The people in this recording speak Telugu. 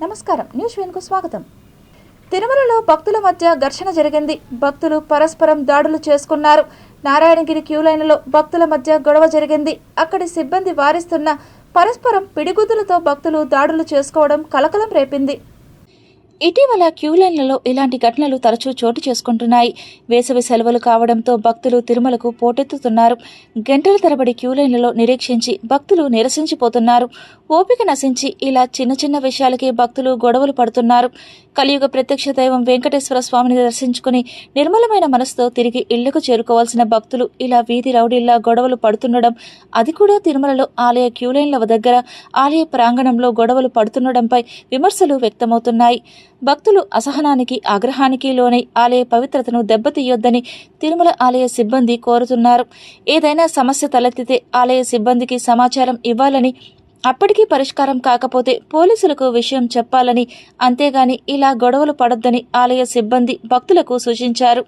నమస్కారం, న్యూస్ వెన్కు స్వాగతం. తిరుమలలో భక్తుల మధ్య ఘర్షణ జరిగింది. భక్తులు పరస్పరం దాడులు చేసుకున్నారు. నారాయణగిరి క్యూ లైన్లో భక్తుల మధ్య గొడవ జరిగింది. అక్కడి సిబ్బంది వారిస్తున్న పరస్పరం పిడిగుద్దులతో భక్తులు దాడులు చేసుకోవడం కలకలం రేపింది. ఇటీవల క్యూ లైన్లలో ఇలాంటి ఘటనలు తరచూ చోటు చేసుకుంటున్నాయి. వేసవి సెలవులు కావడంతో భక్తులు తిరుమలకు పోటెత్తుతున్నారు. గంటల తరబడి క్యూ లైన్లలో నిరీక్షించి భక్తులు నిరసించిపోతున్నారు. ఓపిక నశించి ఇలా చిన్న చిన్న విషయాలకే భక్తులు గొడవలు పడుతున్నారు. కలియుగ ప్రత్యక్ష దైవం వెంకటేశ్వర స్వామిని దర్శించుకుని నిర్మలమైన మనసుతో తిరిగి ఇళ్లకు చేరుకోవాల్సిన భక్తులు ఇలా వీధి రౌడీల్లా గొడవలు పడుతుండడం, అది కూడా తిరుమలలో ఆలయ క్యూ లైన్ల దగ్గర ఆలయ ప్రాంగణంలో గొడవలు పడుతుండడంపై విమర్శలు వ్యక్తమవుతున్నాయి. భక్తులు అసహనానికి ఆగ్రహానికి లోనై ఆలయ పవిత్రతను దెబ్బతీయొద్దని తిరుమల ఆలయ సిబ్బంది కోరుతున్నారు. ఏదైనా సమస్య తలెత్తితే ఆలయ సిబ్బందికి సమాచారం ఇవ్వాలని, అప్పటికీ పరిష్కారం కాకపోతే పోలీసులకు విషయం చెప్పాలని, అంతేగాని ఇలా గొడవలు పడొద్దని ఆలయ సిబ్బంది భక్తులకు సూచించారు.